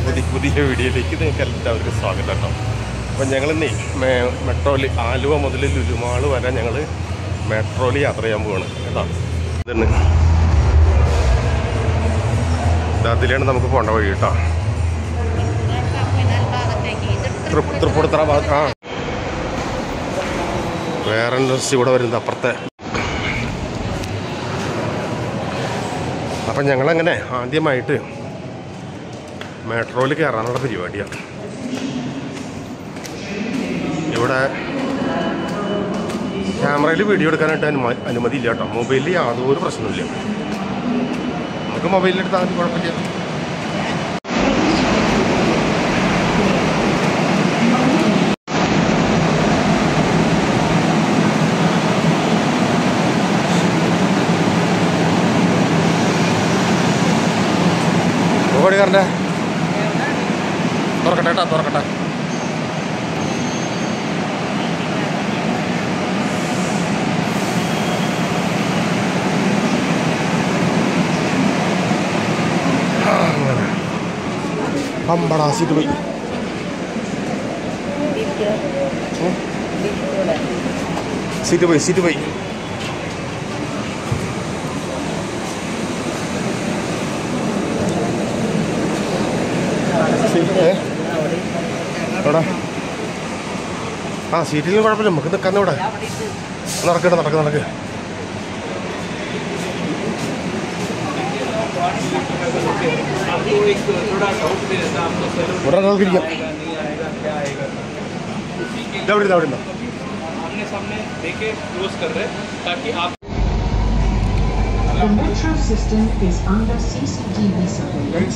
പുതിയ വീഡിയോയിലേക്ക് നിങ്ങൾക്ക് എല്ലാവർക്കും സ്വാഗതം കേട്ടോ. അപ്പം ഞങ്ങളിന്നേ മെട്രോയിൽ ആലുവ മുതൽ ലുലുമാൾ വരെ ഞങ്ങൾ മെട്രോയിൽ യാത്ര ചെയ്യാൻ പോവാണ് കേട്ടോ. ഇതന്നെ അതിലാണ് നമുക്ക് പോകേണ്ട വഴി കേട്ടോ. തൃപ്പൂണിത്തുറ ഭാഗത്ത് വേറെ ഇൻഡസ്ട്രി കൂടെ വരുന്നത് അപ്പുറത്തെ. അപ്പം ഞങ്ങളങ്ങനെ ആദ്യമായിട്ട് മെട്രോയിൽ കയറാനുള്ള പരിപാടിയാണ്. ഇവിടെ ക്യാമറയിൽ വീഡിയോ എടുക്കാനായിട്ട് അനുമതി ഇല്ല കേട്ടോ. മൊബൈലിൽ യാതൊരു പ്രശ്നമില്ല. നമുക്ക് മൊബൈലിലെടുത്താൽ മതി, കുഴപ്പമില്ല. ഓടി കറണ്ടേ തുറക്കട്ടെ കേട്ടോ, തുറക്കട്ടെ. അമ്പടാ സീറ്റ് പോയി. സീറ്റ് പോയി, സീറ്റ് പോയി. എവിടെ ആ സീറ്റിലും കുഴപ്പമില്ല, നമുക്ക് നിൽക്കാൻ. ഇവിടെ നടക്കട്ടെ, നടക്ക് നടക്ക്. ഇവിടെ ഒരാൾക്കിരിക്കാം. അവിടെ അവിടെ ഉണ്ടോ? The metro system is under CCTV surveillance.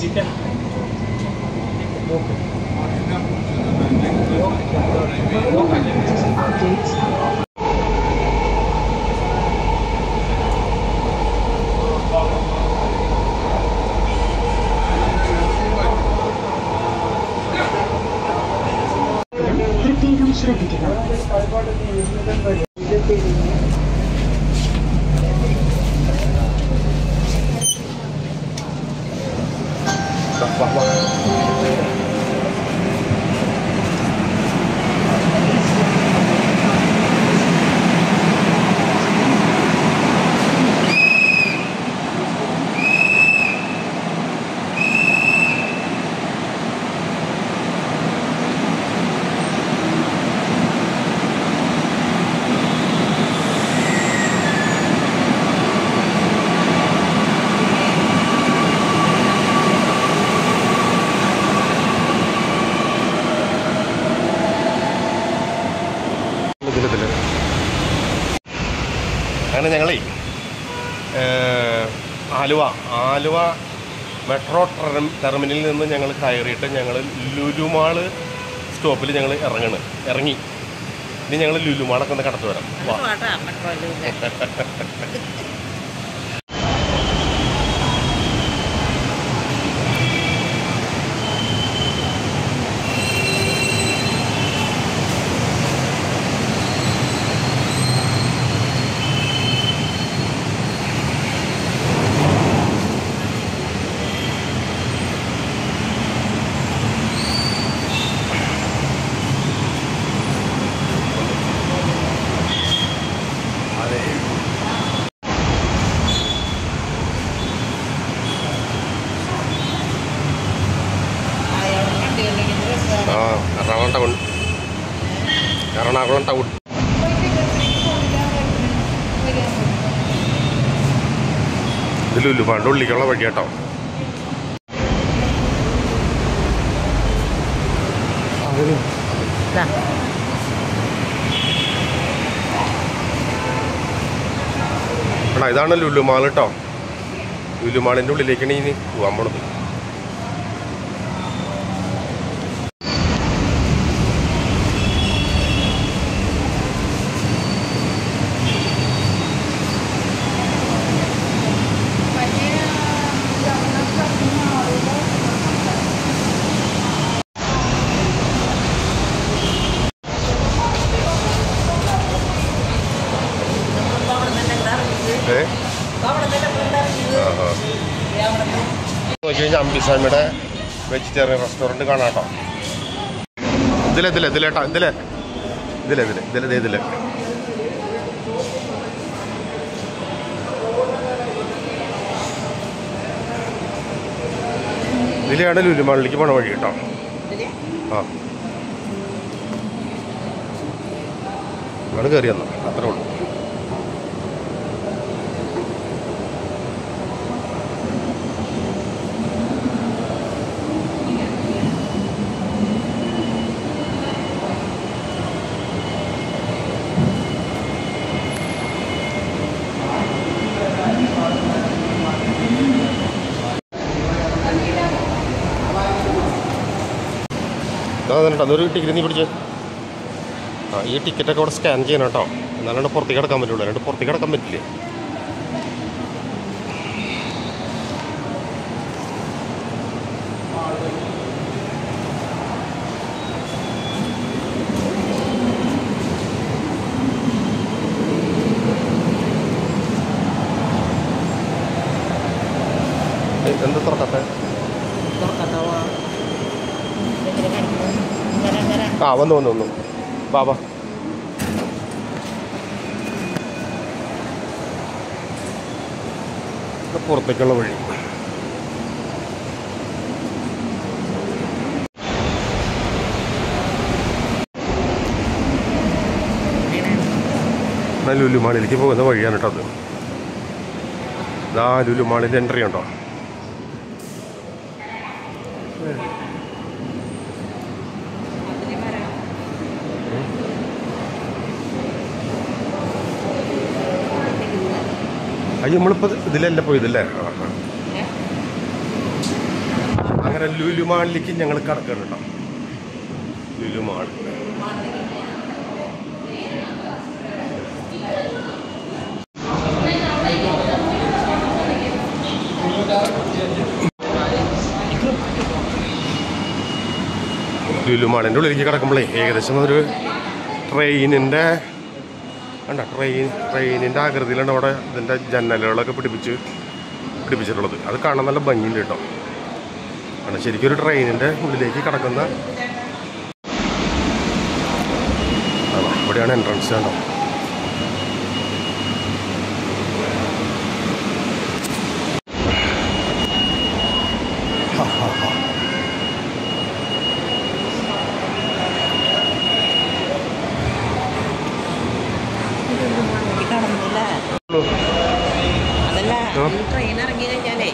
Updates. പ്രത്യേകം ശ്രദ്ധിക്കുക. അങ്ങനെ ഞങ്ങളേ ആലുവ മെട്രോ ടെർമിനലിൽ നിന്ന് ഞങ്ങൾ കയറിയിട്ട് ഞങ്ങൾ ലുലുമാൾ സ്റ്റോപ്പിൽ ഞങ്ങൾ ഇറങ്ങി. ഇനി ഞങ്ങൾ ലുലുമാളൊക്കെ ഒന്ന് കടത്തു വരാം. എറണാകുളം ടൗൺ. ഇത് ലുലുമാളിൻ്റെ ഉള്ളിലേക്കുള്ള വഴി കേട്ടോ. ഇതാണ് ലുലുമാൾ കേട്ടോ. ലുലുമാളിൻ്റെ ഉള്ളിലേക്കാണ് ഇനി പോകാൻ പോണത്. നോക്കി കഴിഞ്ഞാൽ അമ്പിസ്വാമിയുടെ വെജിറ്റേറിയൻ റെസ്റ്റോറൻറ്റ് കാണാം കേട്ടോ. ഇതിലേട്ടാ ഇതിലെ ഇതിലെയാണ് ലുലുമാളിലേക്ക് പോണ വഴി കേട്ടോ. ആ അവിടെ കയറി വന്നു, അത്രേ ഉള്ളൂ. അതൊരു ടിക്കറ്റ് നീ പിടിച്ചേ. ആ ഈ ടിക്കറ്റൊക്കെ അവിടെ സ്കാൻ ചെയ്യണം കേട്ടോ, എന്നാലും പുറത്തേക്ക് കിടക്കാൻ പറ്റുള്ളൂ, അല്ലാണ്ട് പുറത്തേക്ക് കിടക്കാൻ പറ്റില്ലേ. എന്താ തുറക്കട്ടെ? ആ വന്നു ബാബാ. പുറത്തേക്കുള്ള വഴി. ലുലുമാളിലേക്ക് പോകുന്ന വഴിയാണ് കേട്ടോ അത്. ഇതാ ലുലുമാളിൻ്റെ എൻട്രി ഉണ്ടോ. അയ്യോ നമ്മളിപ്പോൾ ഇതിലല്ല പോയതല്ലേ. അങ്ങനെ ലുലുമാളിലേക്ക് ഞങ്ങൾ കടക്കണം കേട്ടോ. ലുലുമാൾ ലുലുമാളിൻ്റെ ഉള്ളിലേക്ക് കിടക്കുമ്പോഴേ ഏകദേശം ഒരു ട്രെയിനിൻ്റെ ആകൃതിയിലാണ് അവിടെ ഇതിൻ്റെ ജനലുകളൊക്കെ പിടിപ്പിച്ചിട്ടുള്ളത്. അത് കാണാൻ നല്ല ഭംഗിയുണ്ട് കേട്ടോ. കാരണം ശരിക്കും ഒരു ട്രെയിനിൻ്റെ ഉള്ളിലേക്ക് കിടക്കുന്ന ഇവിടെയാണ് എൻട്രൻസ് കേട്ടോ. ട്രെയിൻ ഇറങ്ങി കഴിഞ്ഞാലേ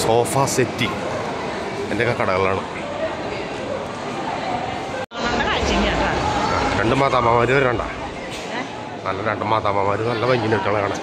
സോഫ സെറ്റി എൻ്റെയൊക്കെ കടകളാണ്. രണ്ട് മാതാമ്മമാർ വരണ്ട, നല്ല രണ്ട് മാതാമ്മമാർ നല്ല ഭംഗിൻ്റെ കുട്ടികളെ കാണാൻ.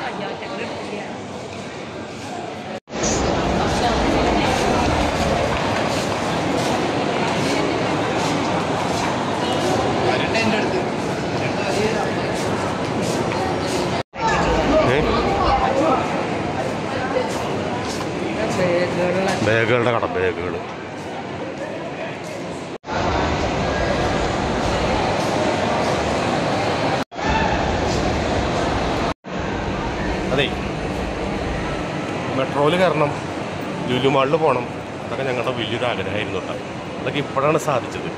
ബാഗുകളുടെ കട, ബാഗുകൾ. അതെ, മെട്രോയിൽ കയറണം, ലുലുമാളിൽ പോകണം, അതൊക്കെ ഞങ്ങളുടെ വലിയൊരു ആഗ്രഹമായിരുന്നു കേട്ടോ. അതൊക്കെ ഇപ്പോഴാണ് സാധിച്ചത്.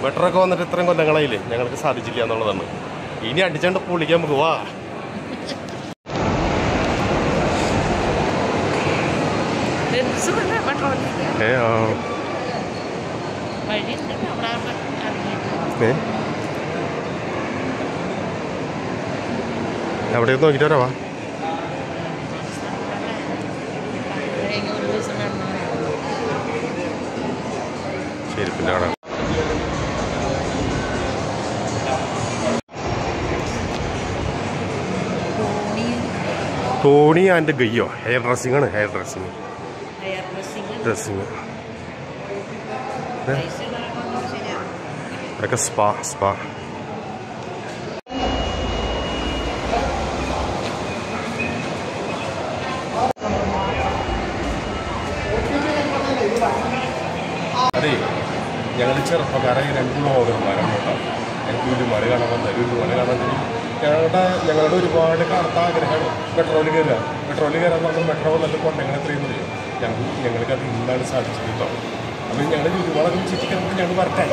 മെട്രോ ഒക്കെ വന്നിട്ട് ഇത്രയും കൊല്ലങ്ങളായില്ലേ, ഞങ്ങൾക്ക് സാധിച്ചില്ല എന്നുള്ളതാണ്. ഇനി അടിച്ചാണ്ട് പൊളിക്കാൻ നമുക്ക് വാ. എവിടെയൊക്കെ നോക്കിയിട്ട് വരാവാ. ചെരുപ്പിൻ്റെ കട. ടോണി ആൻഡ് ഗയ്യോ ഹെയർ ഡ്രസ്സിംഗ് ആണ്. ഹെയർ ഡ്രസ്സിങ് അതൊക്കെ സ്പാ ചെറുപ്പക്കാരായ 2 ബ്ലോഗർമാരാണ് കേട്ടോ. എനിക്ക് ലുലുമാൾ കാണാൻ വന്നത്. ലുലുമാൾ കാണാൻ ഞങ്ങളുടെ ഒരുപാട് കാലത്ത് ആഗ്രഹമാണ് മെട്രോയിൽ കയറുക. മെട്രോയിൽ കയറാൻ പറഞ്ഞാൽ മെട്രോ നല്ല കൊണ്ടങ്ങനെ എത്രയും അറിയും. ഞങ്ങൾക്ക് അത് ഇന്നാണ് സാധിച്ചത് കേട്ടോ. അപ്പം ഞങ്ങൾ ലുലുമാളൊക്കെ ചുറ്റിക്കാൻ ഞങ്ങൾ വരട്ടെ.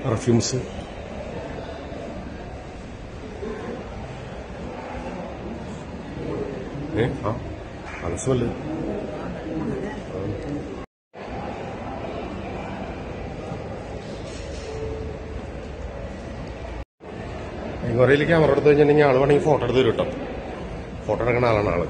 പെർഫ്യൂംസ് അത് സ്മെല്ല്. കുറേയിൽ ക്യാമറ എടുത്ത് കഴിഞ്ഞിട്ടുണ്ടെങ്കിൽ ആൾ വേണമെങ്കിൽ ഫോട്ടോ എടുത്ത് തരും കേട്ടോ. ഫോട്ടോ എടുക്കുന്ന ആളാണ് ആള്.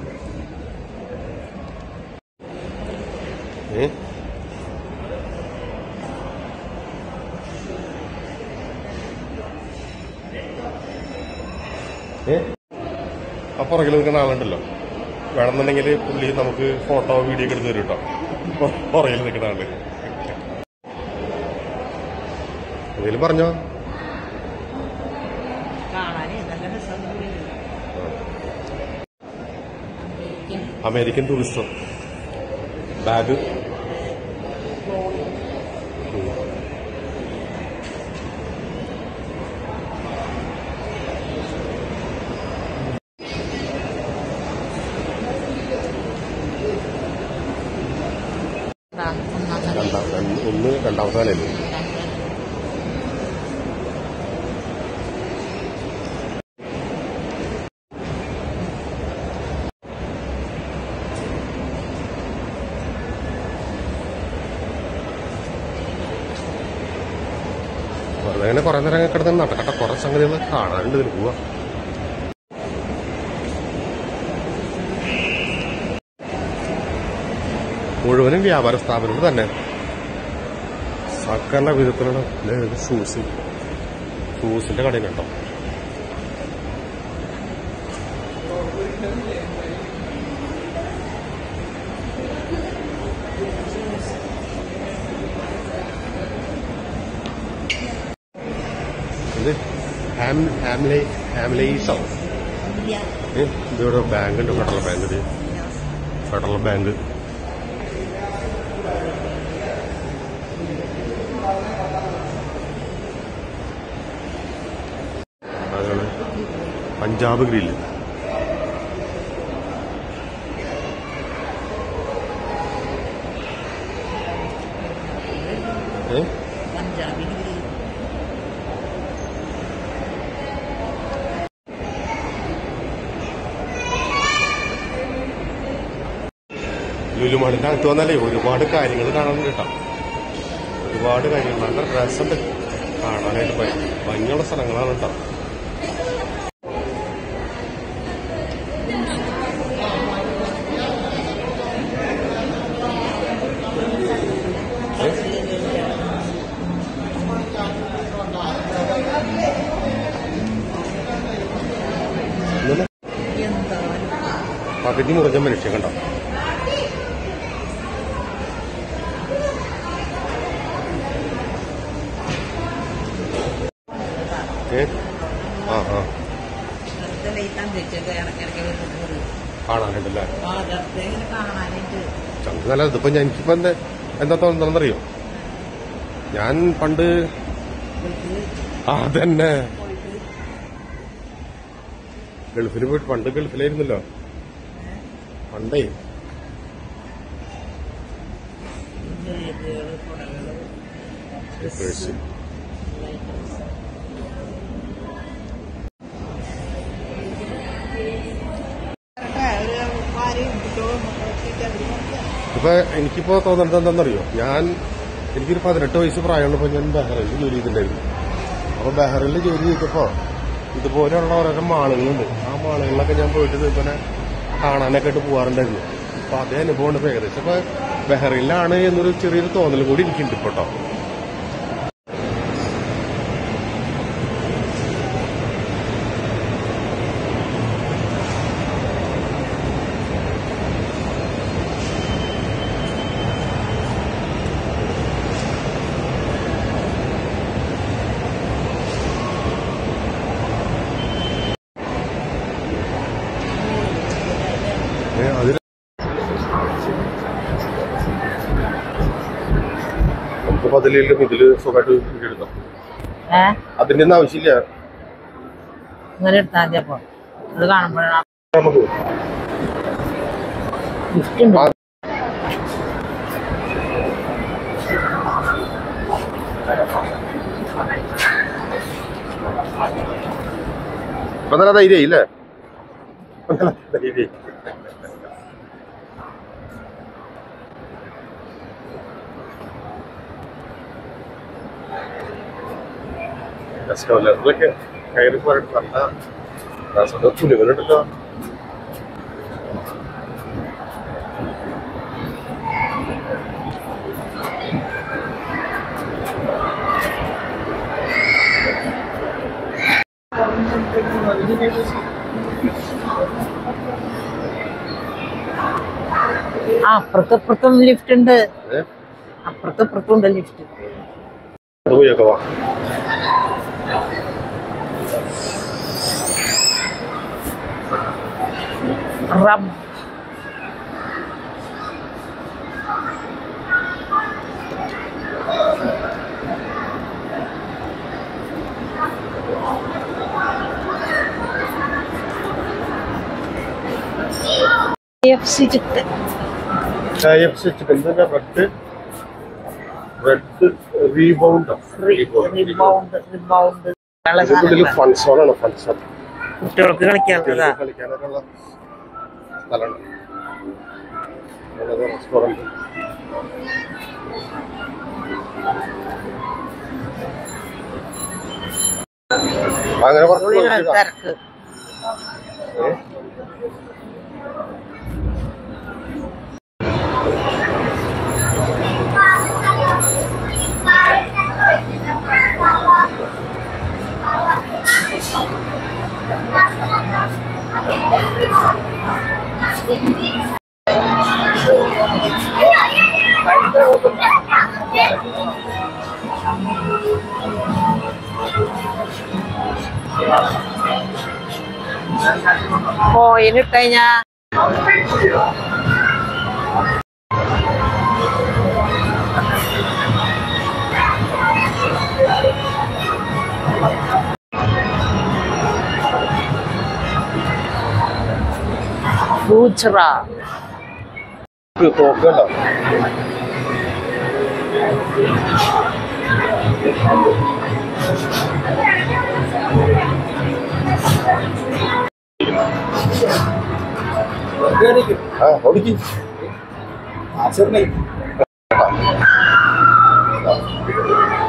ആ പുറകിൽ നിൽക്കുന്ന ആളുണ്ടല്ലോ, വേണമെന്നുണ്ടെങ്കിൽ പുള്ളി നമുക്ക് ഫോട്ടോ വീഡിയോ ഒക്കെ എടുത്ത് തരും കേട്ടോ. പുറകിൽ നിൽക്കുന്ന ആള് എന്തെങ്കിലും പറഞ്ഞോ. American Tourister bag. രണ്ടാമത്തെ നിലയില് വെറുതെ കുറെ നേരം കിടന്ന് നടക്കട്ടെ. കുറെ സംഗതികൾ കാണാനുണ്ട്. ഇതിൽ പോവാ. മുഴുവനും വ്യാപാര സ്ഥാപനങ്ങൾ തന്നെ. സകല വിധത്തിലുള്ള ഷൂസിന്റെ കടയിൽ കേട്ടോ. ഇത് ഹാംലേസോ. ഇതിവിടെ ബാങ്ക് ഉണ്ട്. Federal bank. ഇത് ഫെഡറൽ ബാങ്ക്. അതാണ് പഞ്ചാബ് ഗ്രില്ല്. ലുലുമാളിന്റെ അകത്ത് വന്നാലേ ഒരുപാട് കാര്യങ്ങൾ കാണാനുണ്ട് കേട്ടോ. ഒരുപാട് കാര്യങ്ങൾ നല്ല രസമുണ്ട് കാണാനായിട്ട്. ഭംഗിയുള്ള സ്ഥലങ്ങളാണ് കേട്ടോ. പകുതി മുറിഞ്ഞ മനുഷ്യൻ കണ്ടോ. കാണാനുണ്ടല്ലേ. ചന്ത നല്ല. ഇതിപ്പോ എനിക്കിപ്പോ എന്താ തോന്നുന്നറിയോ, ഞാൻ പണ്ട് അതന്നെ ഗൾഫിൽ പോയിട്ട് പണ്ട് ഗൾഫിലായിരുന്നല്ലോ പണ്ടേ. ഇപ്പൊ എനിക്കിപ്പോ തോന്നുന്നത് എന്താണെന്നറിയോ, എനിക്കൊരു 18 വയസ്സ് പ്രായമുള്ളപ്പോ ഞാൻ ബഹ്റൈനിൽ ജോലി ചെയ്തിട്ടുണ്ടായിരുന്നു. അപ്പൊ ബഹ്റൈനിൽ ജോലി ചെയ്തപ്പോ ഇതുപോലെയുള്ള ഓരോരോ മാളുകളുണ്ട്. ആ മാളുകളിലൊക്കെ ഞാൻ പോയിട്ട് ഇതുപോലെ കാണാനൊക്കെ ആയിട്ട് പോകാറുണ്ടായിരുന്നു. അപ്പൊ അതേ അനുഭവമുണ്ട്. ഇപ്പൊ ഏകദേശം ഇപ്പൊ ബഹ്റൈനിലാണ് എന്നൊരു ചെറിയൊരു തോന്നൽ കൂടി എനിക്കുണ്ട് ഇപ്പൊ കേട്ടോ. അതിലും ഇതില് സുഖമായിട്ട് എടുക്കാം. അതിന്റെ ഒന്നും ആവശ്യമില്ല. ഇങ്ങനെ എടുത്താൽ മതി. അപ്പൊ അത് കാണുമ്പോഴാണ് നമുക്ക് ലിഫ്റ്റ് ഉണ്ട്. ഇപ്പൊ നല്ല ധൈര്യമായില്ലേ? ധൈര്യം. എസ്കലേറ്ററിലൊക്കെ കയറി പോയിട്ട് നല്ല പുലികളുണ്ടല്ലോ. അപ്പുറത്തും ലിഫ്റ്റ് ഉണ്ട്. അപ്പുറത്തും ഉണ്ട് ലിഫ്റ്റ്. അത് പോയൊക്കെ വാ. KFC chicken. KFC chicken red rebound. ഫൺസോണാണ്. ഫൺസോൺ കുട്ടികൾക്ക് കളിക്കാനുള്ളതാ. കളിക്കാനൊക്കെയുള്ള സ്ഥലമാണ്. റെസ്റ്റോറൻറ്റ്. അങ്ങനെ തിരക്ക്. കോയിൻ ഇട്ട് കഴിഞ്ഞാ പൂച്ചറ തോക്കണ്ടോ? ഓടിക്ക്.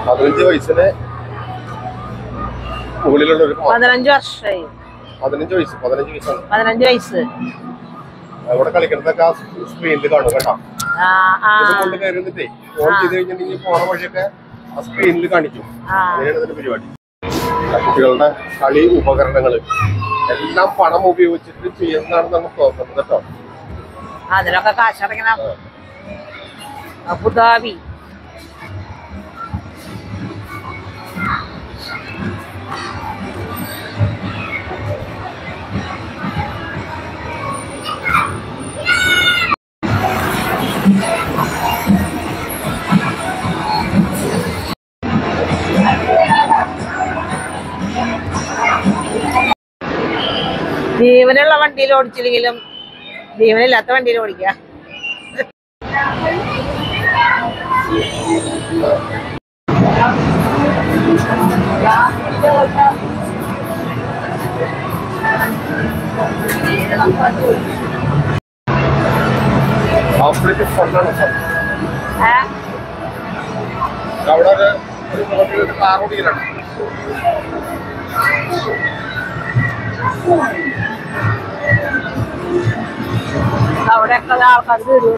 15 വയസ്സിന് മുകളിലുള്ള ഒരു 15 വർഷമായി. 15 വയസ്സാണ്. 15 വയസ്സ്. അവിടെ കളിക്കുന്നതൊക്കെ ആ സ്ക്രീനിൽ കാണും കേട്ടോ. ഇത് കൊണ്ട് കയറി നിന്നിട്ടേ ഫോൺ ചെയ്ത് കഴിഞ്ഞിട്ടുണ്ടെങ്കിൽ പോണ വഴിയൊക്കെ ആ സ്ക്രീനിൽ കാണിക്കും. അങ്ങനെയാണ് ഇതിന്റെ പരിപാടി. കുട്ടികളുടെ കളി ഉപകരണങ്ങള് എല്ലാം പണം ഉപയോഗിച്ചിട്ട് ചെയ്യുന്നതാണെന്ന് നമുക്ക് തോന്നുന്നത് കേട്ടോ. അതിലൊക്കെ കാശടക്കണം. അബുദാബി. ജീവനുള്ള വണ്ടിയിൽ ഓടിച്ചില്ലെങ്കിലും ജീവനില്ലാത്ത വണ്ടിയിൽ ഓടിക്കുക. അവിടെ ഒരു കാർ ഓടിക്കലാണ്. അവിടെയൊക്കെ ആൾക്കാർ വരും.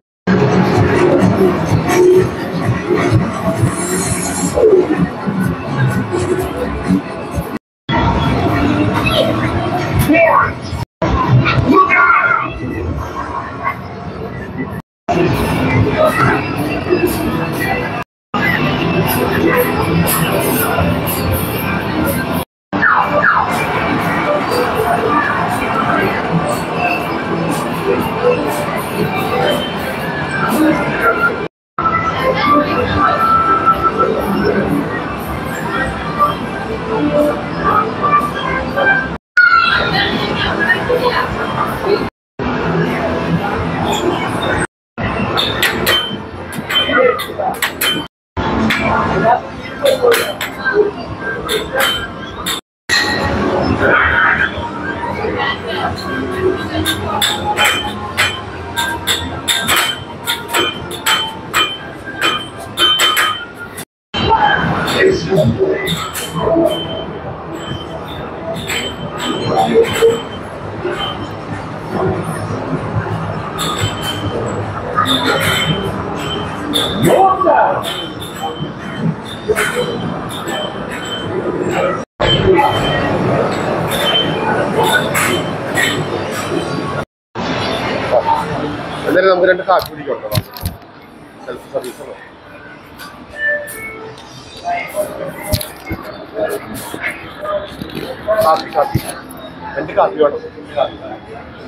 എന്തായാലും നമുക്ക് 2 കാപ്പി കുടിക്കണം. സെൽഫ് സർവീസ് ആണ്. കാപ്പി 2 കാപ്പി വേണം.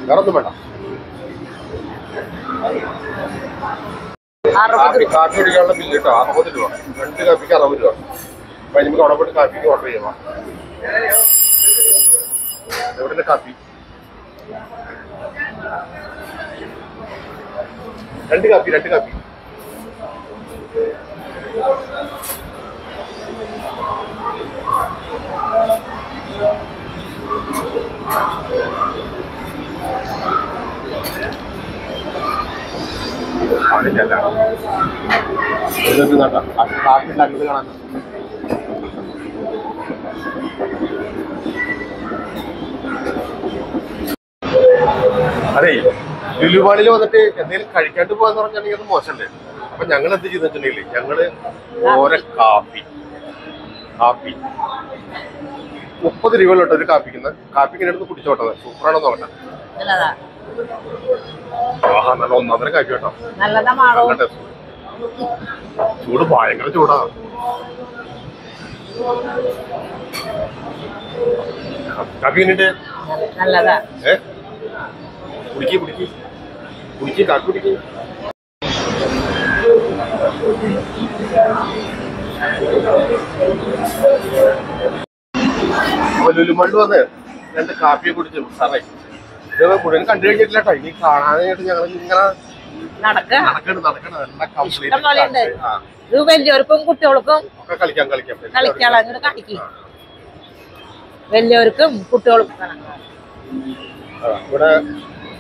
വേറെ ഒന്നും വേണ്ട. കാപ്പി കുടിക്കാനുള്ള ബില്ല് കേട്ടോ 60 രൂപ. 2 കാപ്പിക്ക് 60 രൂപ. അപ്പൊ നമുക്ക് അവിടെ പോയിട്ട് കാപ്പിക്ക് ഓർഡർ ചെയ്യാം. എവിടെ കാപ്പി? 2 കാപ്പി. അതില്ല കാപ്പി ഉണ്ടാക്കുന്നത് കാണാൻ. അതെ, ലുലുമാളിൽ വന്നിട്ട് എന്തെങ്കിലും കഴിക്കാണ്ട് പോകാന്ന് പറഞ്ഞാണെങ്കിൽ അത് മോശമല്ലേ? അപ്പൊ ഞങ്ങൾ എന്ത് ചെയ്തെന്ന് വെച്ചിട്ടുണ്ടെങ്കിൽ ഞങ്ങള് ഓരോ കാപ്പി 30 രൂപയിലോട്ട് ഒരു കാപ്പിക്കുന്ന കാപ്പിക്കിനെ എടുത്ത് കുടിച്ചോട്ടത്. സൂപ്പറാണോ നോക്കട്ടെ. ആഹാ, നല്ല 1-1.5 കാപ്പി കേട്ടോ. നല്ല ടേസ്റ്റ്. ചൂട് ഭയങ്കര ചൂടാ. കാപ്പി കഴിഞ്ഞിട്ട് കുടിക്ക് കാപ്പി കുടിക്ക്. ലുലുമള്ളി വന്ന് 2 കാപ്പിയെ കുടിച്ചു സാറേ. ഇത് മുഴുവൻ കണ്ടു കഴിഞ്ഞിട്ടില്ല കേട്ടോ. ഇനി കാണാനായിട്ട് ഞങ്ങൾ ഇങ്ങനെ നടക്കണം. വലിയവർക്കും കുട്ടികൾക്കും ഒക്കെ കളിക്കാം. വലിയവർക്കും കുട്ടികൾക്കും ഇവിടെ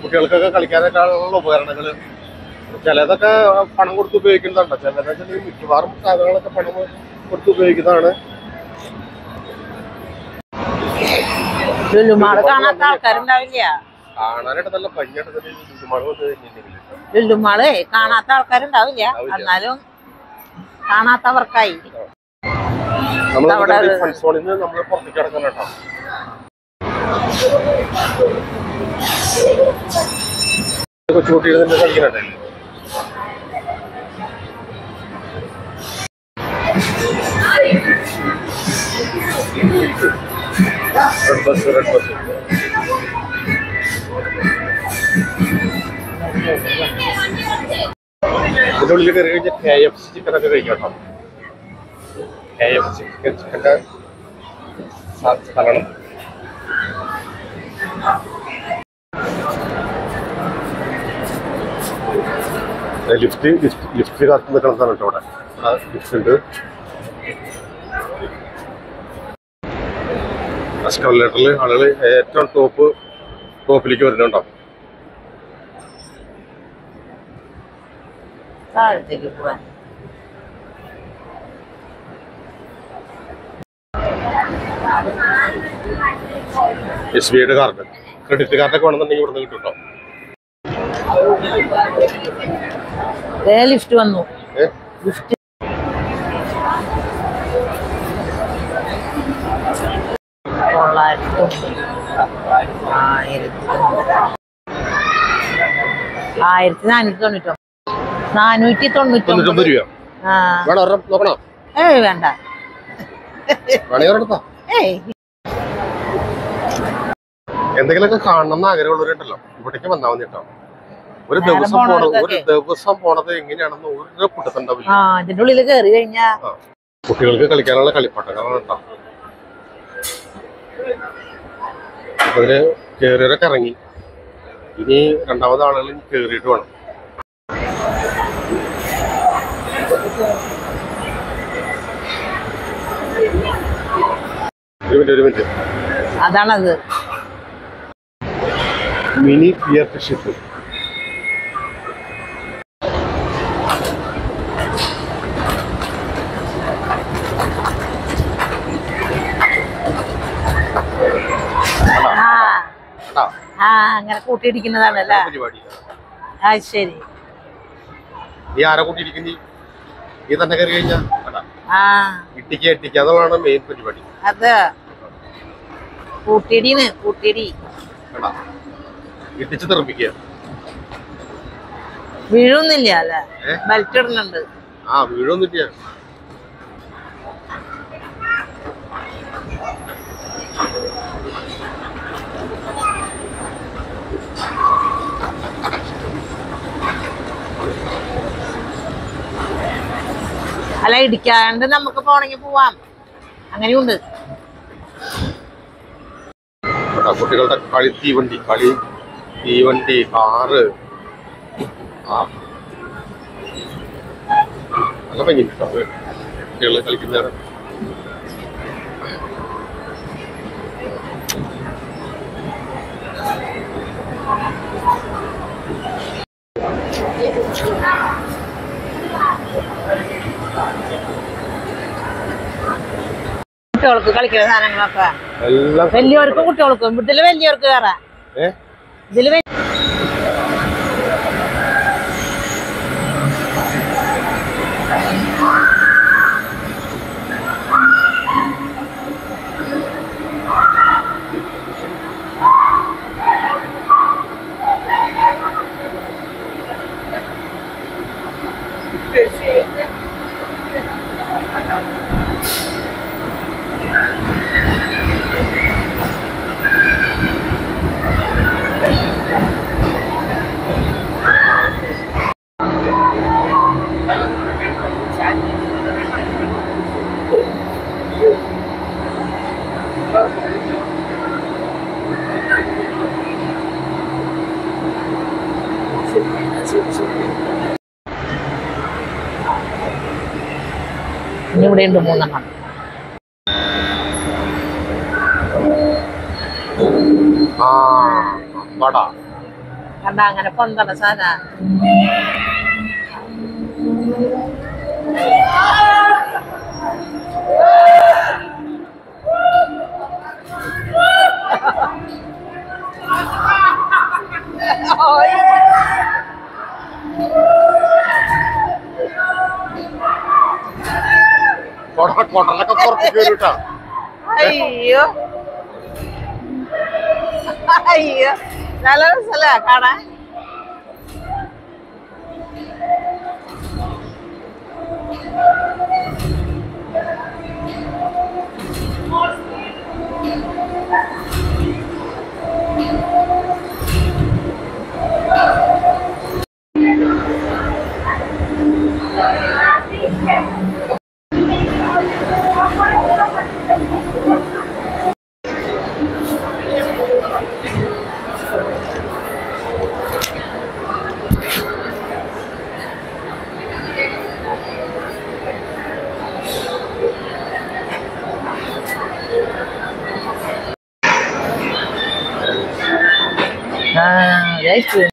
കുട്ടികൾക്കൊക്കെ കളിക്കാനൊക്കെയുള്ള ഉപകരണങ്ങള് ചിലതൊക്കെ പണം കൊടുത്ത് ഉപയോഗിക്കുന്നതുണ്ടോ. ചിലതൊക്കെ മിക്കവാറും സാധനങ്ങളൊക്കെ പണം കൊടുത്ത് ഉപയോഗിക്കുന്നതാണ്. ലുലുമാള് കാണാത്ത ആൾക്കാരുണ്ടാവില്ല. കാണാനായിട്ട് നല്ല ഭംഗിയായിട്ട് തന്നെ ലുലുമാള് വന്ന് കഴിഞ്ഞിട്ടുണ്ടെങ്കിൽ ലുലുമാള് കാണാത്ത ആൾക്കാരുണ്ടാവില്ല. എന്നാലും കാണാത്തവർക്കായി നമ്മൾ ഫൺസോണിൽ നിന്ന് നമ്മൾ പുറത്തേക്ക് കിടക്കണം കേട്ടോ. കൊച്ചുകുട്ടികൾ തന്നെ കളിക്കണേ. റെഡ് ബസ് ഇതിന്റെ ഉള്ളിൽ കയറി കഴിഞ്ഞാൽ KFC ചിക്കനൊക്കെ കഴിക്കാം കേട്ടോ. KFC ചിക്കൻ്റെ സ്ഥലമാണ്. ലിഫ്റ്റ് കാത്തു നിൽക്കുന്ന സ്ഥലം കേട്ടോ. അവിടെ ലിഫ്റ്റ് ഉണ്ട്. എസ്കലേറ്ററിൽ ആളുകൾ ഏറ്റവും ടോപ്പിലേക്ക് വരുന്നുണ്ടോ. താഴത്തേക്ക് പോവാൻ SBIയുടെ കാർഡ്, ക്രെഡിറ്റ് കാർഡൊക്കെ വേണമെന്നുണ്ടെങ്കിൽ ഇവിടെ നിന്ന് കിട്ടും. ലിഫ്റ്റ് വന്നു. ലിഫ്റ്റ് 1499 499 രൂപ. നോക്കണോ? വേണ്ട. എന്തെങ്കിലുമൊക്കെ കാണണം എന്ന് ആഗ്രഹമുള്ളവരുണ്ടല്ലോ, ഇവിടേക്ക് വന്നാൽ മതി കേട്ടോ. ഒരു ദിവസം പോണത് എങ്ങനെയാണെന്ന് ഒരു പുട്ടത്തുണ്ടാവില്ല. ഇതിന്റെ ഉള്ളിൽ കയറി കഴിഞ്ഞാ കുട്ടികൾക്ക് കളിക്കാനുള്ള കളിപ്പാട്ടങ്ങളാണ് കേട്ടോ. അതിന് കയറിയവരൊക്കെ ഇറങ്ങി. ഇനി രണ്ടാമത് ആളുകൾ കയറിയിട്ട് വേണം. ഒരു മിനിറ്റ് അതാണത്. Mini pier ship. അങ്ങനെ കൂട്ടിയിടിക്കുന്നതാണല്ലേ പരിപാടി. ആ ശരി. നീ ആരെ കൂട്ടിയിരിക്കുന്നീ? നീ തന്നെ കയറി കഴിഞ്ഞാ ഇട്ടിക്ക അതാണ് മെയിൻ പരിപാടി. അത് കൂട്ടിയിടിന്ന് കൂട്ടിയിടി ഇട്ടിച്ച് തെറിപ്പിക്കുക. വീഴൊന്നില്ല അല്ലേ? ബെൽറ്റ് ഇടുന്നുണ്ട്. വീഴൊന്നുമില്ല. അല്ല ഇടിക്കാണ്ട് നമുക്ക് പോണെങ്കിൽ പോവാം. അങ്ങനെയുണ്ട്. കുട്ടികളുടെ കളി തീവണ്ടി കാറ് നല്ല ഭംഗിയുണ്ട് കുട്ടികൾ കളിക്കുന്നതാണ്. കുട്ടികൾക്ക് കളിക്കുന്ന സാധനങ്ങളൊക്കെ വലിയവർക്കും കുട്ടികൾക്കും. ഇതില് വലിയവർക്ക് കയറാം. ഇതില് ഇവിടെയുണ്ട് 3 എണ്ണം. കണ്ട അങ്ങനെ പൊന്തണ സാധന. അയ്യോ അയ്യോ നല്ല രസല്ല കാണാൻ. That's good.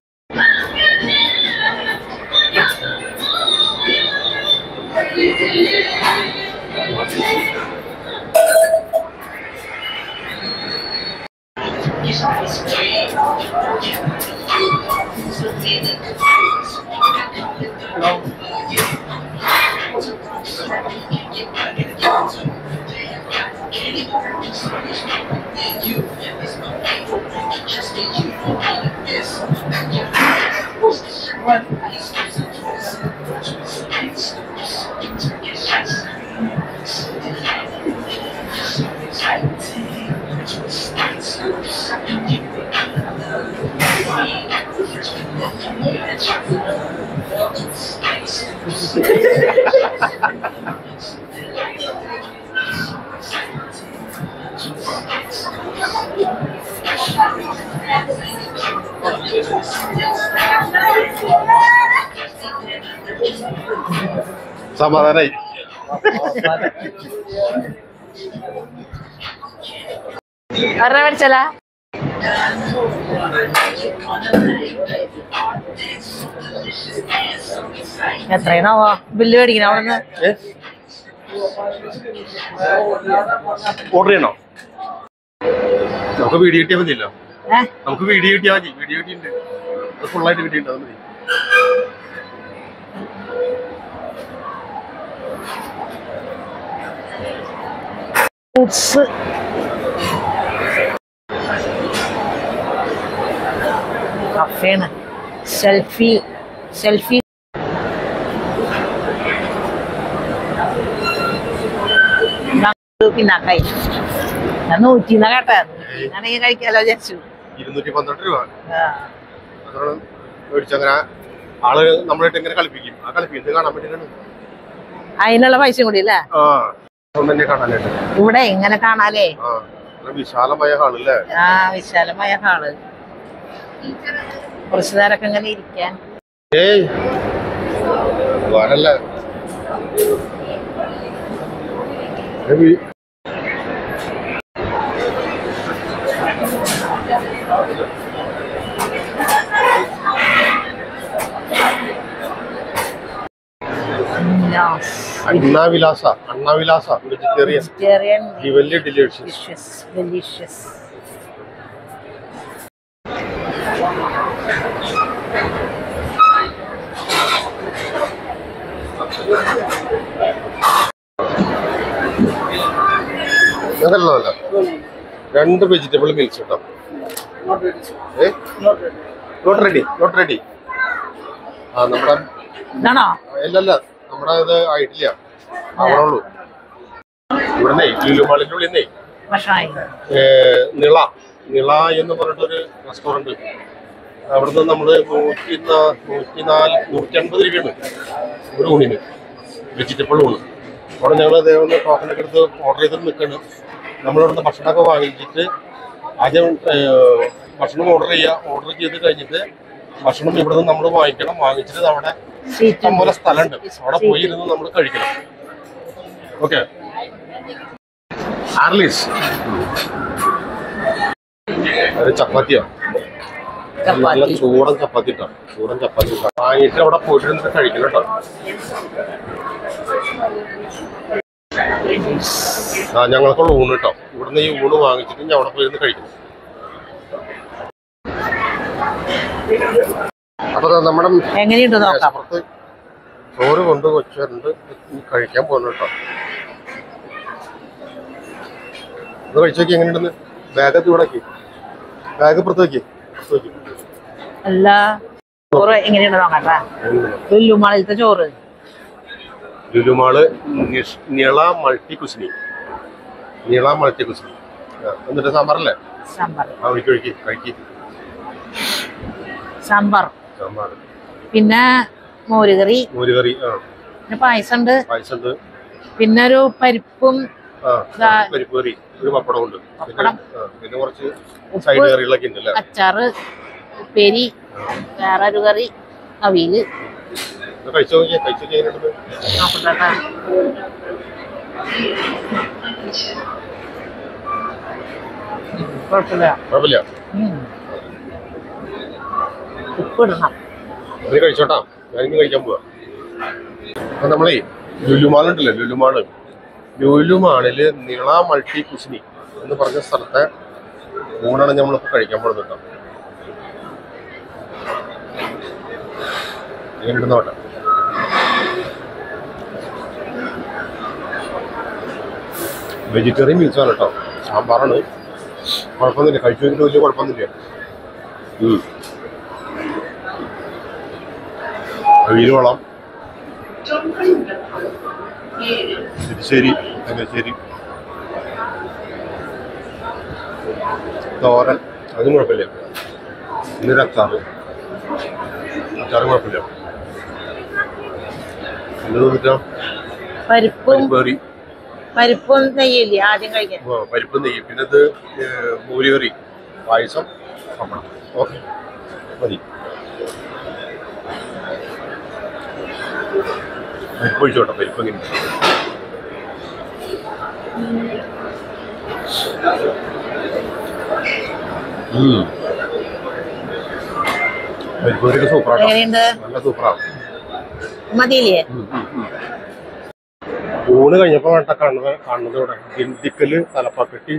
സമാധാനായി. മേടിച്ചല്ല എത്രയാണോ ബില്ല് മേടിക്കണ അവിടുന്ന്? ഓർഡർ ചെയ്യണോ? നമുക്ക് വീഡിയോ കിട്ടിയാൽ മതിയല്ലോ. നമുക്ക് വീഡിയോ കിട്ടിയാൽ മതി. വീഡിയോ കിട്ടിയിട്ടുണ്ട്, അത് ഫുള്ളായിട്ട് കിട്ടിയിട്ടുണ്ട്, അത് മതി. ഫ്രൂട്ട്സ് കഫേണ്. സെൽഫി പിന്നാക്കായി. ഞാൻ 100 കേട്ടായിരുന്നു. ഞാനെങ്കിൽ കഴിക്കാലോ വിചാരിച്ചു. 212 രൂപ മേടിച്ചങ്ങനെ ആള് നമ്മളായിട്ട് ഇങ്ങനെ കളിപ്പിക്കും. ആ കളിപ്പിക്കുന്നത് കാണാൻ വേണ്ടിയിട്ടാണ്. അതിനുള്ള പൈസ കൂടി അല്ലേ കാണാനായിട്ട്. ഇവിടെ ഇങ്ങനെ കാണാലേ. വിശാലമായ ഹാളല്ലേ? വിശാലമായ ഹാള്. കുറച്ചു നേരമൊക്കെ ഇങ്ങനെ ഇരിക്കാൻ. വേറല്ല അണ്ണാവിലാസ വെജിറ്റേറിയൻ വലിയ delicious. അതല്ല 2 വെജിറ്റബിൾ മീൽസ് കേട്ടോ. Not ready. നമ്മുടെ അല്ലല്ല, നമ്മുടെ ഇത് ആയിട്ടില്ല, ആവണുള്ളൂ. ഇവിടെ ലുലുമാളിന്റെ ഉള്ളിൽ നിള എന്ന് പറഞ്ഞിട്ടൊരു റെസ്റ്റോറന്റ്. അവിടുന്ന് നമ്മള് 150 രൂപയാണ് ഒരു ഊണിന്, വെജിറ്റബിൾ ഊണ്. അവിടെ ഞങ്ങൾ അതേപോലെ ടോക്കനൊക്കെ എടുത്ത് ഓർഡർ ചെയ്തിട്ട് നിൽക്കണം. നമ്മളിവിടുന്ന് ഭക്ഷണമൊക്കെ വാങ്ങിച്ചിട്ട് ആദ്യം ഭക്ഷണം ഓർഡർ ചെയ്ത് കഴിഞ്ഞിട്ട് ഭക്ഷണം ഇവിടുന്ന് നമ്മൾ വാങ്ങിച്ചിട്ട് അവിടെ ഇഷ്ടംപോലെ സ്ഥലമുണ്ട്, അവിടെ പോയി ഇരുന്ന് നമ്മൾ കഴിക്കണം. ഓക്കെ. ആർലീസ് ഒരു ചപ്പാത്തിയാണ്, നല്ല ചൂടൻ ചപ്പാത്തി വാങ്ങിയിട്ട് അവിടെ പോയിട്ട് ഇരുന്നിട്ട് കഴിക്കണം കേട്ടോ. ഞങ്ങൾക്കുള്ള ഊണ് കേട്ടോ. ഇവിടുന്ന് ഈ ഊണ് വാങ്ങിച്ചിട്ട് ഞാൻ അവിടെ പോയിരുന്ന് കഴിക്കണം. അപ്പൊ നമ്മുടെ പുറത്ത് ചോറ് കൊണ്ട് വെച്ചിട്ടുണ്ട്, കഴിക്കാൻ പോകുന്നു കേട്ടോ. ഇത് കഴിച്ചു നോക്കി എങ്ങനെയുണ്ടെന്ന്. ബാഗ് ചൂടാക്കി, ബാഗ് പുറത്ത് വെക്കി. അല്ല ചോറ് എങ്ങനെയുണ്ട് നോക്കട്ടെ. ലുലുമാളിലത്തെ ചോറ്, ലുലുമാള് നിള മൾട്ടി കുസിനി. എന്നിട്ട് സാമ്പാറല്ലേ? സാമ്പാർ, പിന്നെ മോരുകറി, പിന്നെ പായസം ഉണ്ട്, പിന്നെ ഒരു പരിപ്പും പരിപ്പ് കറി, ഒരു പപ്പടം ഉണ്ട്, പിന്നെ കുറച്ച് സൈഡ് കറികളൊക്കെ ഉണ്ടല്ലേ. അച്ചാറ്, ഉപ്പേരി, വേറെ ഒരു കറി, അവിയല്. കഴിച്ചു നോക്കിയാ കുഴപ്പമില്ല. ഉപ്പിടണം. അത് കഴിച്ചോട്ടാ, ഞാനിന്ന് കഴിക്കാൻ പോവാ. അപ്പൊ നമ്മളേ ലുലുമാളുണ്ടല്ലോ, ലുലുമാളില് നിള മൾട്ടി കുസിനി എന്ന് പറഞ്ഞ സ്ഥലത്തെ ഊണാണ് നമ്മളിപ്പോ കഴിക്കാൻ പോകുന്നത് കേട്ടോ. എങ്ങനെയുണ്ടെന്ന് നോട്ടെ. വെജിറ്റേറിയൻ മീൽസാണ് കേട്ടോ. സാമ്പാറാണ്, കുഴപ്പമൊന്നുമില്ല. കഴിച്ചു നോക്കിയിട്ട് വലിയ കുഴപ്പമൊന്നുമില്ല. അവിയലുവളം, ശരി തോരൻ, അതും കുഴപ്പമില്ല. ഇന്നൊരു അച്ചാറും കുഴപ്പമില്ല. എന്ത് തോന്നിട്ടാ? പരിപ്പും നെയ്യില്ലേ ആദ്യം കഴിക്കാൻ? പരിപ്പും നെയ്യും, പിന്നെ ഇത് മോരുകറി, പായസം, പപ്പടം. ഓക്കെ, മതി. പരിപ്പ് ഒഴിച്ചോട്ടെ. പരിപ്പ് എങ്ങനെ? പരിപ്പൂരിക്ക് സൂപ്പറാണ്, എങ്ങനെയുണ്ട്? നല്ല സൂപ്പറാണ്. മതിയില്ലേ? ഊണ് കഴിഞ്ഞപ്പോ വേണ്ട കാണുന്നത് ഇവിടെ ദിണ്ടിക്കല് തലപ്പാക്കട്ടി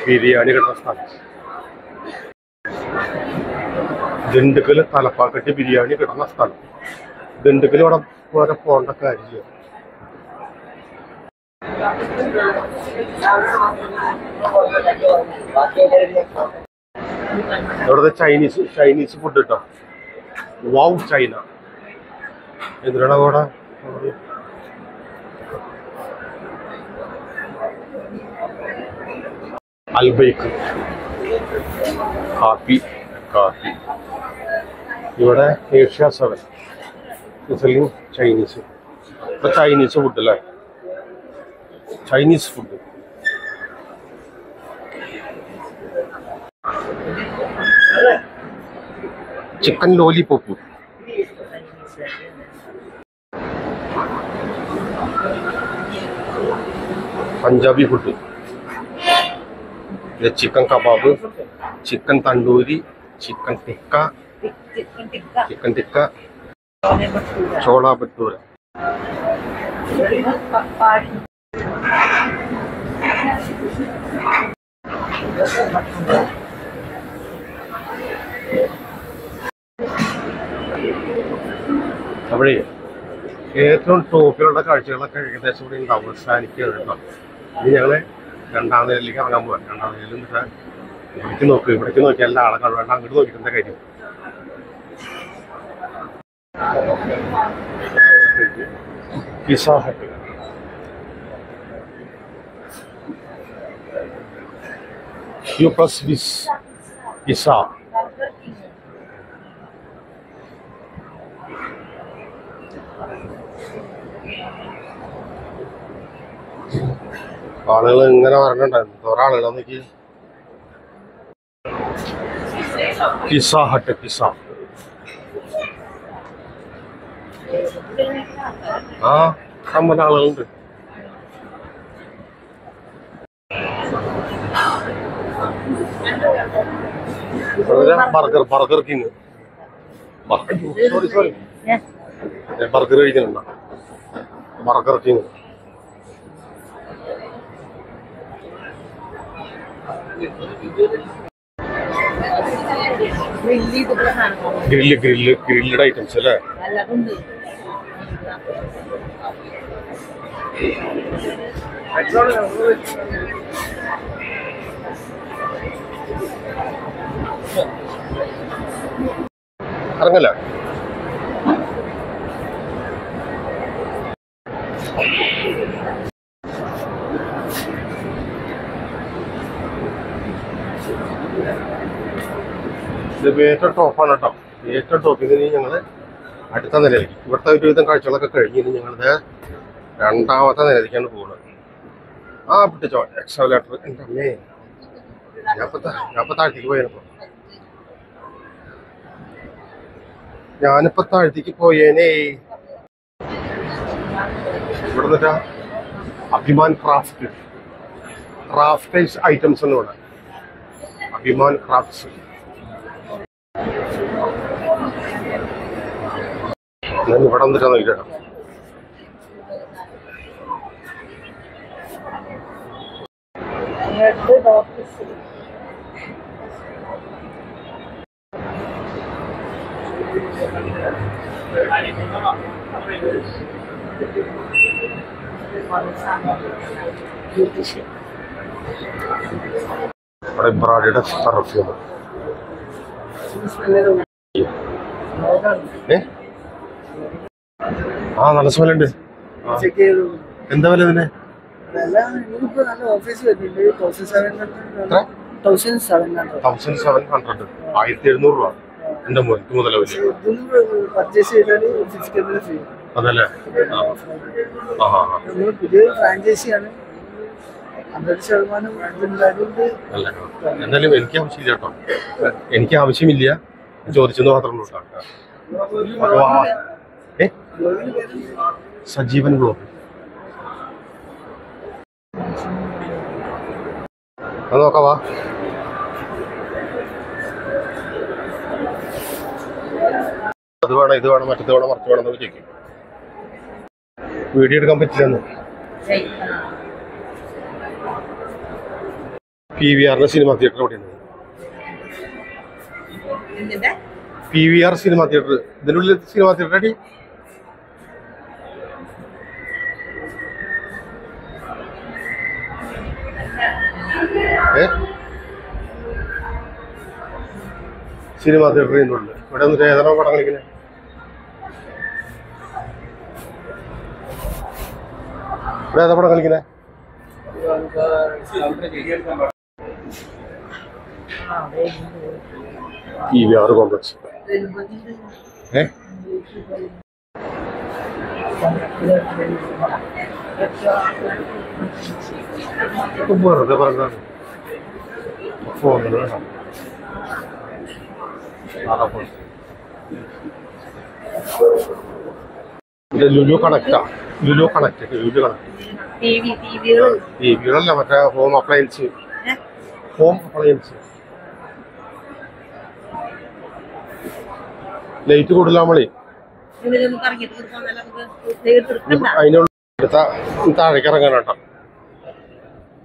ബിരിയാണി കിട്ടുന്ന സ്ഥലം. ദിണ്ടുക്കല് തലപ്പാക്കട്ടി ബിരിയാണി കിട്ടുന്ന സ്ഥലം. ദിണ്ടുക്കല് ഇവിടെ വരെ പോകേണ്ട കാര്യമില്ല. ഇവിടുത്തെ ചൈനീസ് ഫുഡ് കിട്ടോ. വൗ ചൈന എന്തിനാണ് അവിടെ അൽബൈക്ക് കാപ്പി. ഇവിടെ ഏഷ്യ 7 ചൈനീസ്. ഇപ്പൊ ചൈനീസ് ഫുഡ് അല്ലേ, Chinese food. Chicken lollipop, Punjabi food. Chicken kebab, chicken tandoori, chicken tikka, Chola bhatura. അവിടെ ഏറ്റവും ടോപ്പിലുള്ള കാഴ്ചകളൊക്കെ ഏകദേശം ഇവിടെ ഉണ്ട്. അവസാനിക്കുകയാണ് കേട്ടോ. ഇനി ഞങ്ങള് രണ്ടാം നിലയിലേക്ക് ഇറങ്ങാൻ പോവാം. രണ്ടാം നിലയിൽ ഇവിടേക്ക് നോക്കി എല്ലാ ആളെ കാണുവേണ്ട, അങ്ങോട്ട് നോക്കിയിട്ടെന്താ കാര്യം. Pizza hut, pizza. ആളുകൾ ഇങ്ങനെ പറഞ്ഞിട്ടുണ്ടായിരുന്നു. കുറെ ആളുകളാ നോക്കി. Pizza hut, pizza. ആ കമ്മൽ ആളുകളുണ്ട്. Burger king. സോറി ബർഗർ കഴിക്കുന്നുണ്ടോ? Burger king. ഗ്രില്ഡ് ഐറ്റംസ് അല്ലേ? ഇറങ്ങല്ല. ഇത് ഏറ്റവും ടോപ്പാണ് കേട്ടോ. ഏറ്റവും ടോപ്പിൽ നിന്ന് ഞങ്ങൾ അടുത്ത നിലയിലേക്ക്, ഇവിടുത്തെ ഒരുവിധം കാഴ്ചകളൊക്കെ കഴിഞ്ഞ് ഞങ്ങളിത് രണ്ടാമത്തെ നിലയിലേക്കാണ് പോകുന്നത്. ആ പിടിച്ചോ എക്സലേറ്റർ. എൻ്റെ അമ്മേ, ഞാനിപ്പോ താഴ്ത്തിക്ക് പോയപ്പോ പോയേനേ. ഇവിടെ നിന്നിട്ടാ അഭിമാൻ ക്രാഫ്റ്റ് ഐറ്റംസ് ആണ് ഇവിടെ. അഭിമാൻ ക്രാഫ്റ്റ്സ്. ഞാൻ ഇവിടെ വന്നിട്ടാ നോക്കിട്ടോ. ഇവിടെ ബ്രാഡിയുടെ പെർഫ്യൂം. ആ നല്ല സ്മെല്ലുണ്ട്. എന്താ വില ഇതിന്? 1700 1700 രൂപ. എന്റെ മോനിക്ക് മുതലാവില്ല. അതല്ലേ? എന്തായാലും എനിക്ക് ആവശ്യമില്ല കേട്ടോ. എനിക്ക് ആവശ്യമില്ല, ചോദിച്ചെന്ന് മാത്രമേ ഉള്ളൂ. സജീവൻ ബ്ലോഗ് അത് നോക്കാവാ. അത് വേണം ഇത് വേണം മറ്റത് വേണം മറിച്ച് വേണം എന്നൊക്കെ ചോദിക്കും. വീഡിയോ എടുക്കാൻ പറ്റില്ലെന്ന്. PVR സിനിമ തിയേറ്റർ എവിടെയാണ്? PVR cinema theatre. ഇതിനുള്ളിൽ സിനിമ തിയേറ്റർ അടി സിനിമ തിയേറ്ററിൻ്റെ ഉള്ളിൽ ഇവിടെ വന്നിട്ട് ഏതാണോ പടം കളിക്കുന്നത്? ഇവിടെ ഏതാ പടം കളിക്കുന്നത്? PVR complex. വെറുതെ പറഞ്ഞാണ് ഫോണിൽ ലുലു കണക്റ്റാ. ലുലു കണക്ട് ടിവികളല്ല, മറ്റേ ഹോം അപ്ലയൻസ്. ലൈറ്റ് കൂടുതലാകുമ്പോളേ അതിനുള്ള താഴേക്ക് ഇറങ്ങാൻ കേട്ടോ.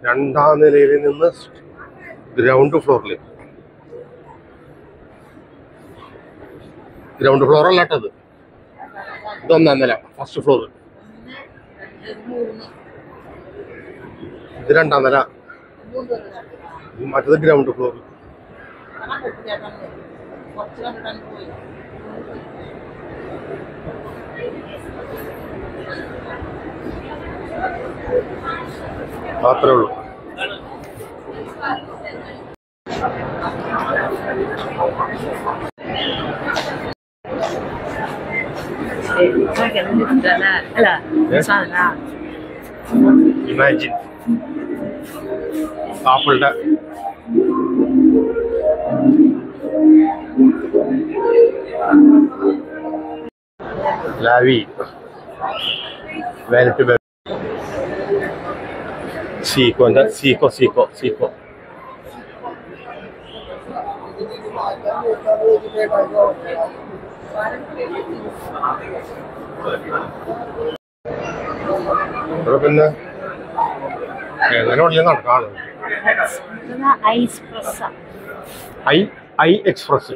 2ാം നിലയിൽ നിന്ന് ഗ്രൗണ്ട് ഫ്ലോറിൽ. ഗ്രൗണ്ട് ഫ്ലോർ അല്ല കേട്ടത്, ഇത് 1ാം നില ഫസ്റ്റ് ഫ്ലോർ. ഇത് 2ാം നില, മറ്റത് ഗ്രൗണ്ട് ഫ്ലോർ. മാത്രമേ ഉള്ളൂ. ഇമാജിൻ ആപ്പിളുടെ ലാവി വാനിറ്റി സീക്കോന്റെ സീക്കോ പിന്നെ എങ്ങനെ ഉള്ളിൽ നടക്കാണ്. I express.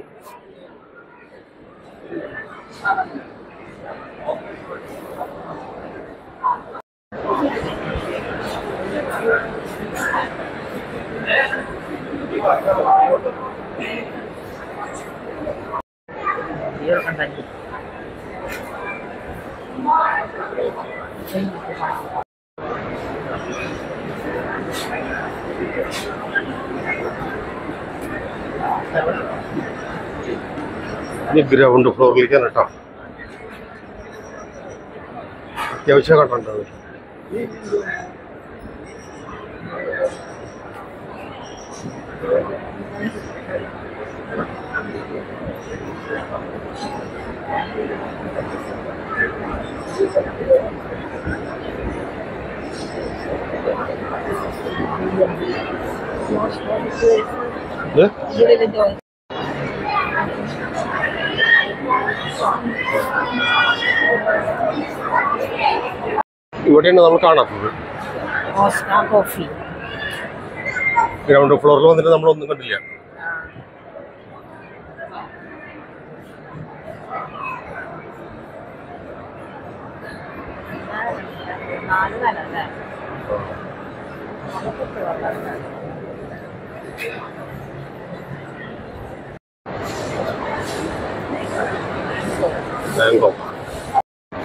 ഇനി ഗ്രൗണ്ട് ഫ്ലോറിലേക്കാണ് കേട്ടോ. അത്യാവശ്യം കണ്ടുണ്ടാവും. ഇവിടെയാണ് നമ്മൾ കാണാത്തത്. ഗ്രൗണ്ട് ഫ്ലോറിൽ വന്നിട്ട് നമ്മളൊന്നും കണ്ടില്ല.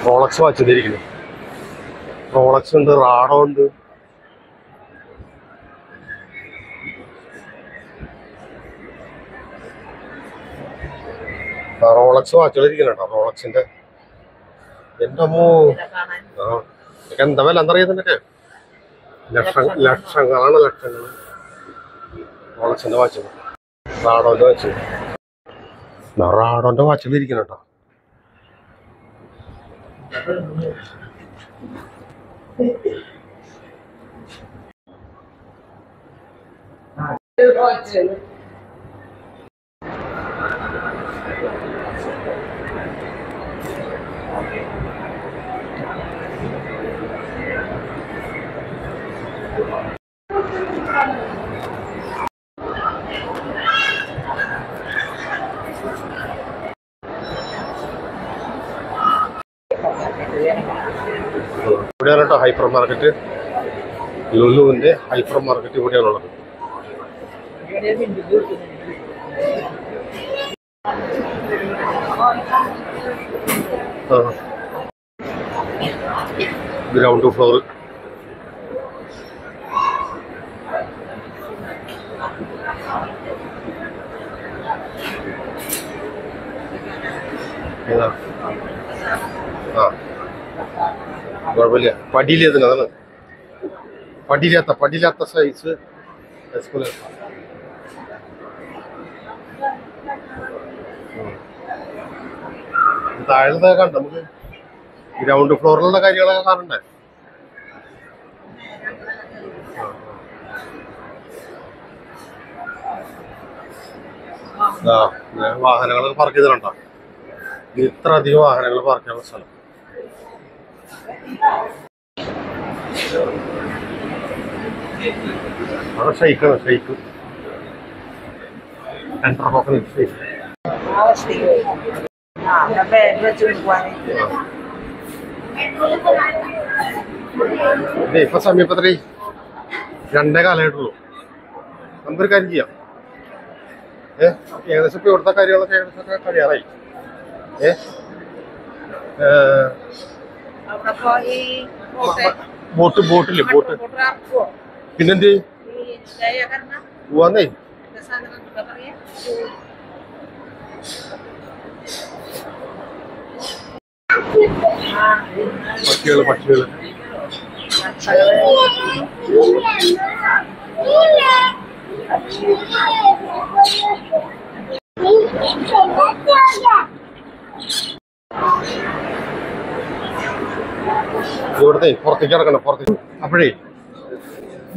റോളക്സ് വാച്ചിരിക്കുന്നു. റോളക്സ് ഉണ്ട്, റാഡോ ഉണ്ട്. റോളക്സ് വാച്ചുകളിരിക്കുന്നു കേട്ടോ. റോളക്സിന്റെ എന്റെ അമ്മോ, എന്താ വില എന്തറിയുന്നൊക്കെ ലക്ഷങ്ങളാണ് ലക്ഷങ്ങൾ. റോളക്സിന്റെ വാച്ച്, റാഡോന്റെ വാച്ച്, റാഡോന്റെ വാച്ചിലിരിക്കുന്നു കേട്ടോ. ഇവിടെയാണ് കേട്ടോ ഹൈപ്പർ മാർക്കറ്റ്. ലുലുവിന്റെ ഹൈപ്പർ മാർക്കറ്റ് ഇവിടെയാണുള്ളത്. Ground floor. കുഴപ്പമില്ല. പടിയിലേതാണ് അതാണ് പടിയില്ലാത്ത സൈസ് എസ്കുലേറ്റർ. താഴെ കണ്ട നമുക്ക് ഗ്രൗണ്ട് ഫ്ലോറിലുള്ള കാര്യങ്ങളൊക്കെ കാണണ്ടേ. വാഹനങ്ങളൊക്കെ പാർക്ക് ചെയ്തിട്ടുണ്ടോ? ഇത്ര അധികം വാഹനങ്ങൾ പാർക്ക് ചെയ്യാനുള്ള സ്ഥലം. അവിടെ ഷെയ്ക്കാണ്, ഷെയ്ക്ക് സെൻട്രൽ കോക്കനട്ട് ഷെയ്ക്ക്. ഇപ്പൊ സമീപത്ര 2 കാലമായിട്ടുള്ളൂ. നമുക്കൊരു കാര്യം ചെയ്യാം. ഏകദേശം ഇപ്പൊ ഇവിടുത്തെ കാര്യങ്ങളൊക്കെ ഏകദേശമൊക്കെ കഴിയാറായി. ബോട്ടില് പിന്നെന്ത് പോവാന്നേ. പക്ഷികള് ഇവിടുത്തെ പുറത്തേക്ക് കിടക്കണം, പുറത്തേക്ക്. അപ്പോഴേ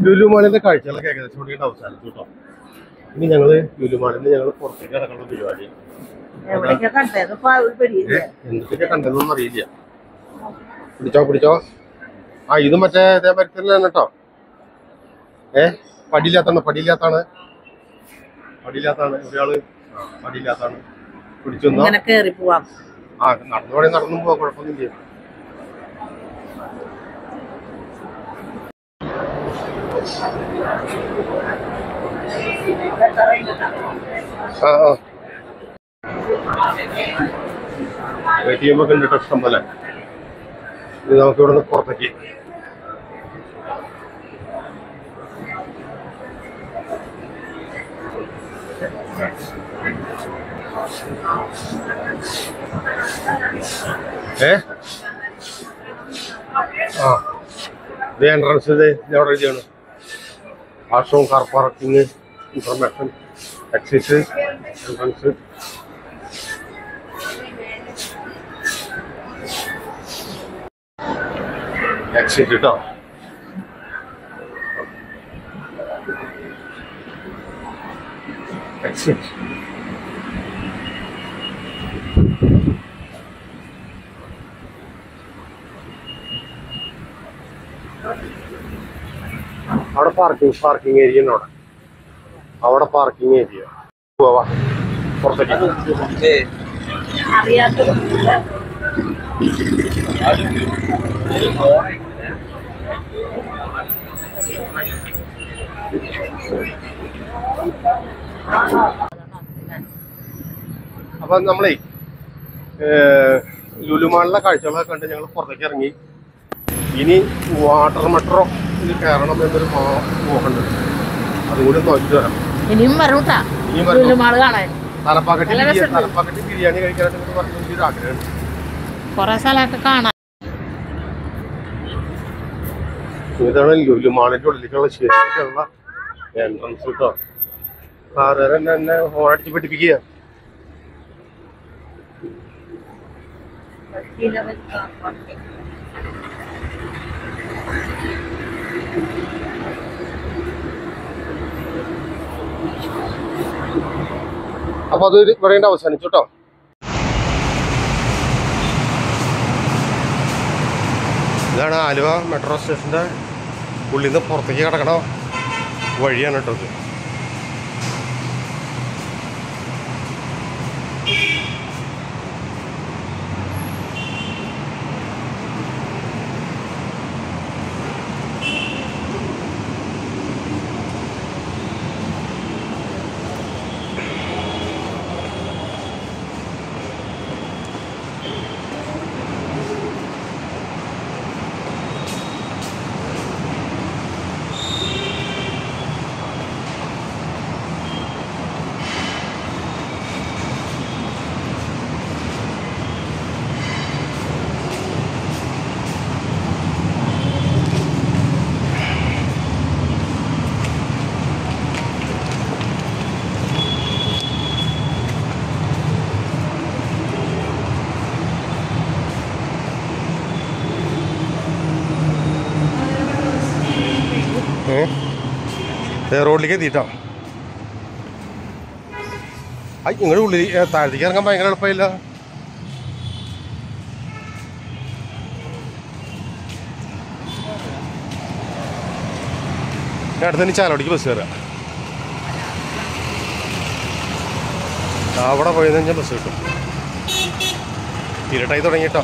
ലുലുമാളിന്റെ കാഴ്ചകളൊക്കെ ഏകദേശം ഇവിടെ അവസാനിച്ചു കേട്ടോ. ഇനി ഞങ്ങള് ലുലുമാളിന്ന് ഞങ്ങൾ പുറത്തേക്ക് കിടക്കുന്ന പരിപാടി. എന്തൊക്കെ കണ്ടതെന്നൊന്നും അറിയില്ല. പിടിച്ചോ. ഇത് മറ്റേ ഇതേ മരത്തിലാണ് കേട്ടോ. പടിയില്ലാത്താണ് ഒരാള് പടിയില്ലാത്താണ്. പിടിച്ചു നടന്നു വേണേ നടന്നും പോവാ, കുഴപ്പമൊന്നുമില്ല. ATM ഒക്കെ ഉണ്ട് കേട്ടോ, ഇഷ്ടം പോലെ. ഇത് നമുക്ക് ഇവിടെ നിന്ന് പുറത്തേക്ക് ഇത് എൻട്രൻസ്. ഇത് എവിടെ എഴുതിയാണ്? Washroom, car parking, information, exit, entrance. Exit കേട്ടോ. എക്സിറ്റ്. അവിടെ പാർക്കിംഗ് ഏരിയ ഉണ്ട്. അവിടെ പാർക്കിംഗ് ഏരിയ. പോവാ പുറത്തേക്ക്. അപ്പൊ നമ്മളേ ലുലുമാളിലെ കാഴ്ചകളൊക്കെ കണ്ട് ഞങ്ങൾ പുറത്തേക്ക് ഇറങ്ങി. ഇനി വാട്ടർ മെട്രോ ഇത് കയറണം എന്നൊരു നോക്കണ്ട്. അതുകൂടി നോക്കിട്ട് വരാം. ഇനിയും തലപ്പാക്കട്ടി ബിരിയാണി കഴിക്കാനായിട്ട് പറഞ്ഞൊരു ആഗ്രഹമുണ്ട്. ഇതാണ് ലുലുമാളിന്റെ ഉള്ളിലേക്കുള്ള ശരിക്കുള്ള എൻട്രൻസ് കേട്ടോ. കാറുകാരൻ എന്നെ ഹോണടിച്ച് പഠിപ്പിക്കുക. അപ്പൊ അത് ഇവിടെ അവസാനിച്ചു കേട്ടോ. ഇതാണ് ആലുവ മെട്രോ സ്റ്റേഷൻ്റെ ഉള്ളിൽ നിന്ന് പുറത്തേക്ക് കിടക്കണ വഴിയാണ് കേട്ടോ ഇത്. റോഡിലേക്ക് എത്തിയിട്ടോ. നിങ്ങളുടെ ഉള്ളിൽ താഴത്തേക്ക് ഇറങ്ങാൻ ഭയങ്കര എളുപ്പമില്ല. അടുത്ത് തന്നെ ചാലോടിക്ക് ബസ് കയറുക. അവിടെ പോയി കഴിഞ്ഞാൽ ബസ് കിട്ടും. ഇരുട്ടായി തുടങ്ങിയിട്ടോ.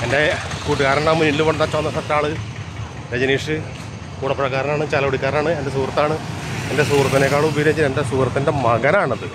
എൻ്റെ കൂട്ടുകാരനാ മുന്നിൽ കൊണ്ട ചുവന്ന ഷർട്ടാള് രജനീഷ്. കൂടപ്പുഴക്കാരനാണ്, ചാലോടിക്കാരനാണ്, എൻ്റെ സുഹൃത്താണ്. എൻ്റെ സുഹൃത്തിനേക്കാളും ഉപയോഗിച്ച് എൻ്റെ സുഹൃത്തിൻ്റെ മകനാണത്.